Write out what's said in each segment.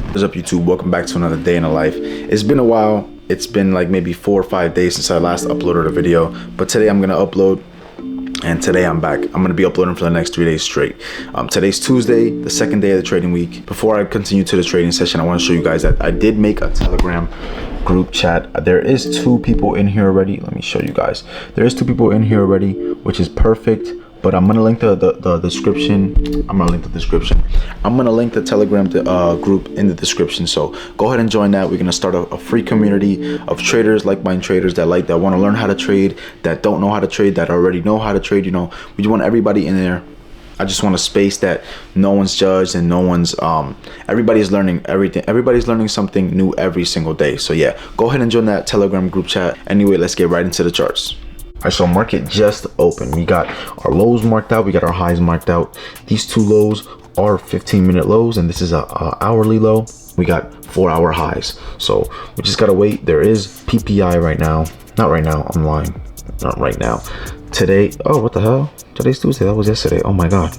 What's up, YouTube? Welcome back to another day in the life. It's been a while. It's been like maybe 4 or 5 days since I last uploaded a video, but today I'm gonna upload, and today I'm back. I'm gonna be uploading for the next 3 days straight. Today's Tuesday, the second day of the trading week. Before I continue to the trading session, I want to show you guys that I did make a Telegram group chat. There is 2 people in here already. Let me show you guys. There is 2 people in here already, which is perfect. But I'm gonna link the description. I'm gonna link the Telegram group in the description. So go ahead and join that. We're gonna start a free community of traders, like-minded traders that want to learn how to trade, that don't know how to trade, that already know how to trade. You know, we just want everybody in there. I just want a space that no one's judged and no one's everybody's learning everything. Everybody's learning something new every single day. So yeah, go ahead and join that Telegram group chat. Anyway, let's get right into the charts. All right, so market just opened. We got our lows marked out. We got our highs marked out. These 2 lows are 15-minute lows, and this is a hourly low. We got 4-hour highs. So we just gotta wait. There is PPI right now. Not right now. I'm lying. Not right now. Today. Oh, what the hell? Today's Tuesday. That was yesterday. Oh my God.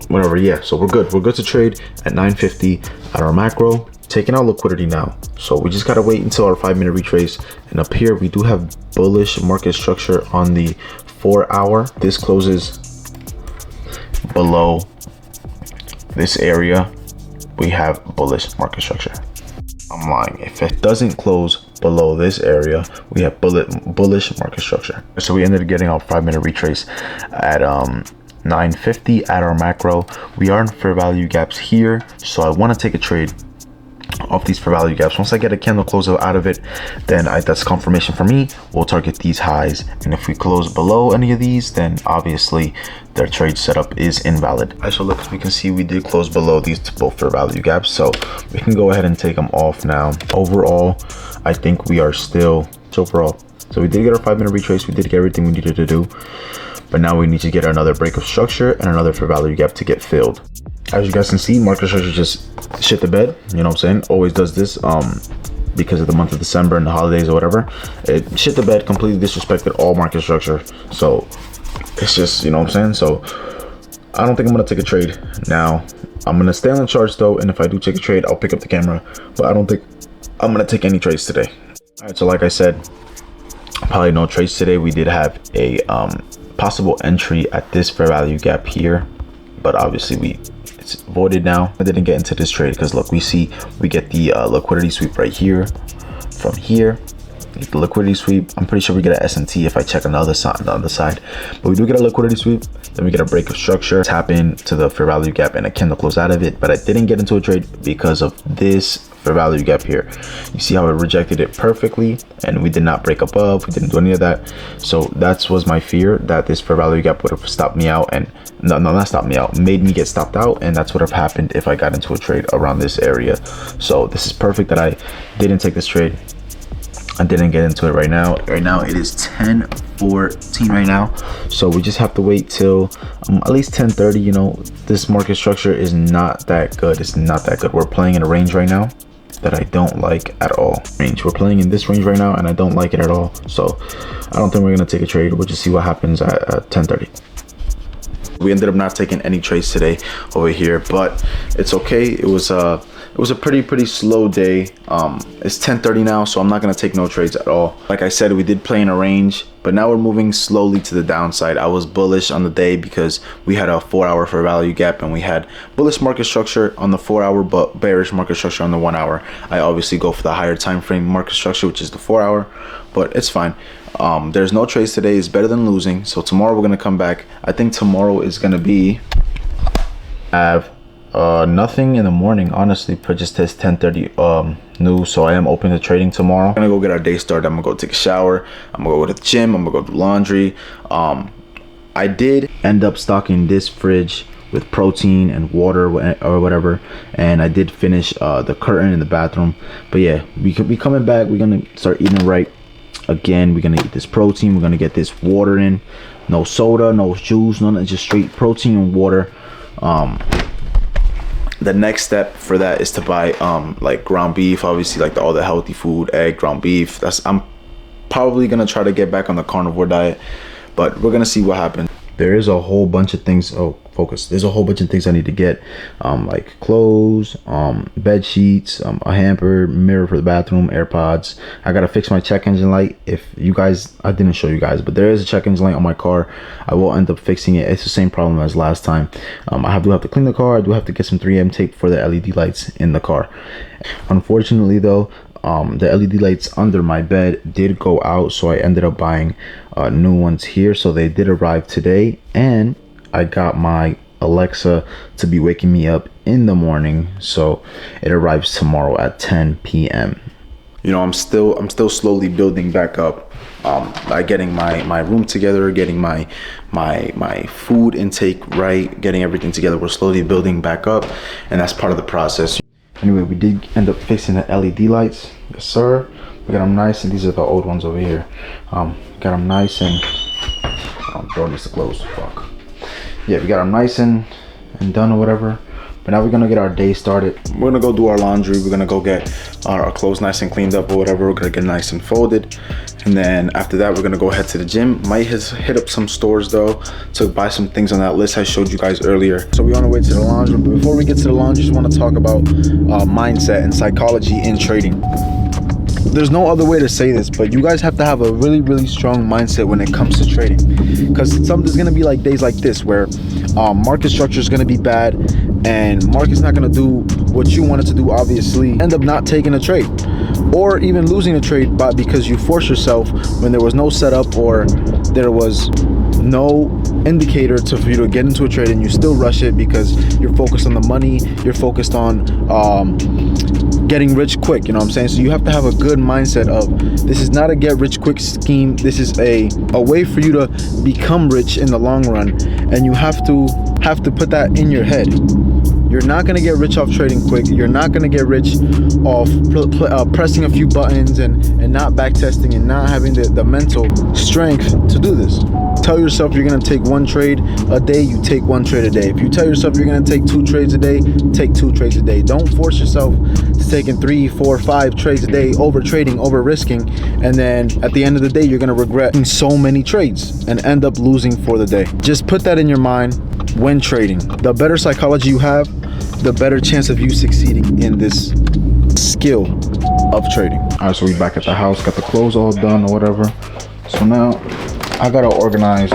Whatever. Yeah. So we're good. We're good to trade at 950 at our macro. Taking out liquidity now, so we just gotta wait until our 5-minute retrace. And up here we do have bullish market structure on the 4-hour. This closes below this area, we have bullish market structure. I'm lying. If it doesn't close below this area, we have bullish market structure. So we ended up getting our 5-minute retrace at 950 at our macro. We are in fair value gaps here, so I want to take a trade off these fair value gaps. Once I get a candle close out of it, then that's confirmation for me. We'll target these highs, and if we close below any of these, then obviously their trade setup is invalid. All right, so look, as we can see, we did close below these both fair value gaps, so we can go ahead and take them off now. Overall, I think we are still overall. So we did get our 5-minute retrace. We did get everything we needed to do, but now we need to get another break of structure and another fair value gap to get filled. As you guys can see, market structure just shit the bed. You know what I'm saying? Always does this because of the month of December and the holidays or whatever. It shit the bed, completely disrespected all market structure. So it's just, you know what I'm saying? So I don't think I'm gonna take a trade now. I'm gonna stay on the charts though, and if I do take a trade, I'll pick up the camera, but I don't think I'm gonna take any trades today. All right, so like I said, probably no trades today. We did have a possible entry at this fair value gap here, but obviously it's voided now. I didn't get into this trade because look, we get the liquidity sweep right here. From here, get the liquidity sweep. I'm pretty sure we get an S&T if I check on the other side, but we do get a liquidity sweep. Then we get a break of structure, tap into the fair value gap, and a candle close out of it. But I didn't get into a trade because of this fair value gap here. You see how it rejected it perfectly, and we did not break above. We didn't do any of that. So that was my fear, that this fair value gap would have stopped me out, and not stopped me out, made me get stopped out, and that's what have happened if I got into a trade around this area. So this is perfect that I didn't take this trade. I didn't get into it right now. Right now it is 10:14 right now, so we just have to wait till at least 10:30. You know, this market structure is not that good. It's not that good. We're playing in a range right now that I don't like at all. We're playing in this range right now, and I don't like it at all. So I don't think we're gonna take a trade. We'll just see what happens at 10:30. We ended up not taking any trades today over here, but it's okay. It was a pretty slow day. It's 10:30 now, so I'm not gonna take no trades at all. Like I said, we did play in a range, but now we're moving slowly to the downside. I was bullish on the day because we had a 4-hour fair value gap, and we had bullish market structure on the 4-hour, but bearish market structure on the 1-hour. I obviously go for the higher time frame market structure, which is the 4-hour, but it's fine. There's no trades today. It's better than losing. So tomorrow we're gonna come back. I think tomorrow is gonna be nothing in the morning, honestly. Just test 10:30 news, so I am open to trading tomorrow. I'm gonna go get our day started. I'm gonna go take a shower. I'm gonna go to the gym. I'm gonna go do laundry. I did end up stocking this fridge with protein and water or whatever, and I did finish the curtain in the bathroom. But yeah, we could be coming back. We're gonna start eating right again. We're gonna eat this protein. We're gonna get this water in. No soda, no juice, none, just straight protein and water. The next step for that is to buy like ground beef, obviously, like all the healthy food, egg, ground beef. I'm probably gonna try to get back on the carnivore diet, but we're gonna see what happens. There is a whole bunch of things. Oh, focus. There's a whole bunch of things I need to get, like clothes, bed sheets, a hamper, mirror for the bathroom, AirPods. I gotta fix my check engine light. If you guys, I didn't show you guys, but there is a check engine light on my car. I will end up fixing it. It's the same problem as last time. I do have to clean the car. I do have to get some 3M tape for the LED lights in the car. Unfortunately though, the LED lights under my bed did go out, so I ended up buying new ones here. So they did arrive today, and I got my Alexa to be waking me up in the morning, so it arrives tomorrow at 10 p.m. You know, I'm still slowly building back up, by getting my room together, getting my food intake right, getting everything together. We're slowly building back up, and that's part of the process. Anyway, we did end up fixing the LED lights. Yes, sir. We got them nice, and these are the old ones over here. Got them nice and door needs to close. Fuck. Yeah, we got them nice and done or whatever. But now we're gonna get our day started. We're gonna go do our laundry. We're gonna go get our clothes nice and cleaned up or whatever. We're gonna get nice and folded. And then after that, we're gonna go head to the gym. Might hit up some stores though to buy some things on that list I showed you guys earlier. So we're on our way to the laundry. But before we get to the laundry, just wanna talk about mindset and psychology in trading. There's no other way to say this, but you guys have to have a really strong mindset when it comes to trading, because there's gonna be like days like this where market structure is gonna be bad and market's not gonna do what you want it to do. Obviously end up not taking a trade or even losing a trade, but because you force yourself when there was no setup or there was no indicator for you to get into a trade, and you still rush it because you're focused on the money, you're focused on getting rich quick. You know what I'm saying? So you have to have a good mindset of, this is not a get rich quick scheme. This is a way for you to become rich in the long run, and you have to put that in your head. You're not gonna get rich off trading quick. You're not gonna get rich off pressing a few buttons and not back testing and not having the mental strength to do this. Tell yourself you're gonna take one trade a day, you take one trade a day. If you tell yourself you're gonna take 2 trades a day, take 2 trades a day. Don't force yourself to taking 3, 4, 5 trades a day, over trading, over risking, and then at the end of the day, you're gonna regret so many trades and end up losing for the day. Just put that in your mind when trading. The better psychology you have, the better chance of you succeeding in this skill of trading. All right, so we back at the house, got the clothes all done or whatever. So now I gotta organize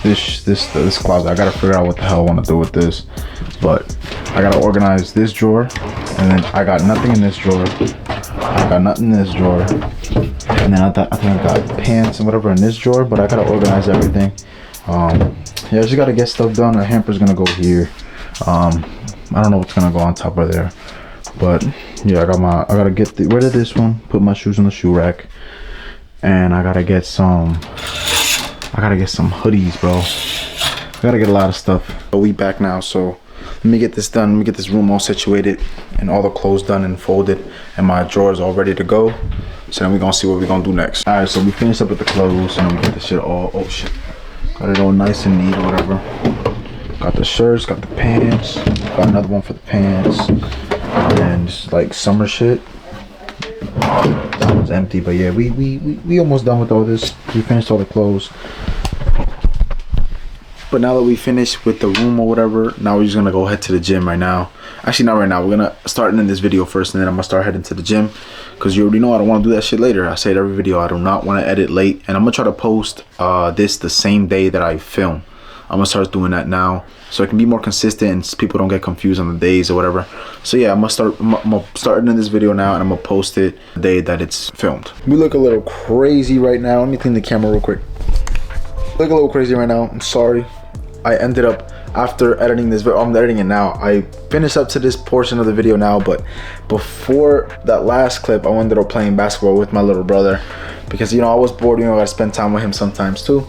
this closet. I gotta figure out what the hell I want to do with this, but I gotta organize this drawer, and then I got nothing in this drawer. I got nothing in this drawer, and then I think I got pants and whatever in this drawer, but I gotta organize everything. Yeah, I just gotta get stuff done. The hamper's gonna go here. I don't know what's gonna go on top of there, but yeah, I gotta get rid of this one, put my shoes on the shoe rack, and I gotta get some hoodies, bro. I gotta get a lot of stuff. But we back now, so let me get this done. Let me get this room all situated and all the clothes done and folded, and my drawers all ready to go. So then we're gonna see what we're gonna do next. All right, so we finished up with the clothes, and we get this shit all, oh shit, got it all nice and neat or whatever. Got the shirts, got the pants, got another one for the pants, and just like summer shit. That one's empty, but yeah, we almost done with all this. We finished all the clothes. But now that we finished with the room or whatever, now we're just gonna go head to the gym right now. Actually, not right now. We're gonna start in this video first, and then I'm gonna start heading to the gym, because you already know I don't want to do that shit later. I say it every video. I do not want to edit late, and I'm gonna try to post this the same day that I film. I'm gonna start doing that now, so it can be more consistent and people don't get confused on the days or whatever. So yeah, I'm gonna start in this video now, and I'm gonna post it the day that it's filmed. We look a little crazy right now. Let me clean the camera real quick. Look a little crazy right now. I'm sorry. I ended up, after editing this video, I'm editing it now. I finished up to this portion of the video now, but before that last clip, I ended up playing basketball with my little brother, because you know I was bored. You know, I spend time with him sometimes too.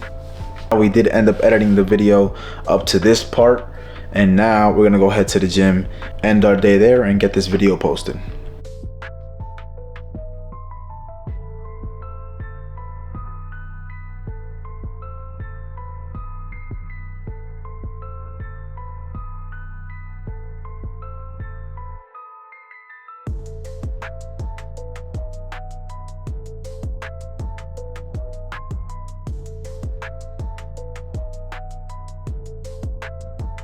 We did end up editing the video up to this part, and now we're gonna go head to the gym, end our day there, and get this video posted.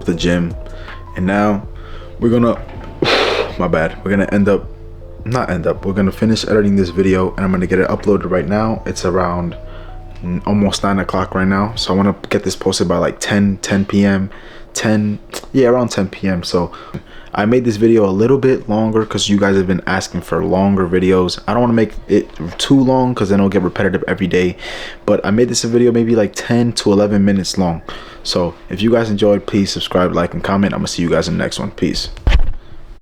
the gym, and now we're gonna my bad, we're gonna we're gonna finish editing this video, and I'm gonna get it uploaded right now. It's around almost 9 o'clock right now, so I want to get this posted by like 10 p.m. around 10 p.m. So I made this video a little bit longer because you guys have been asking for longer videos. I don't want to make it too long because then it'll get repetitive every day, but I made this a video maybe like 10 to 11 minutes long. So if you guys enjoyed, please subscribe, like, and comment. I'm gonna see you guys in the next one. Peace.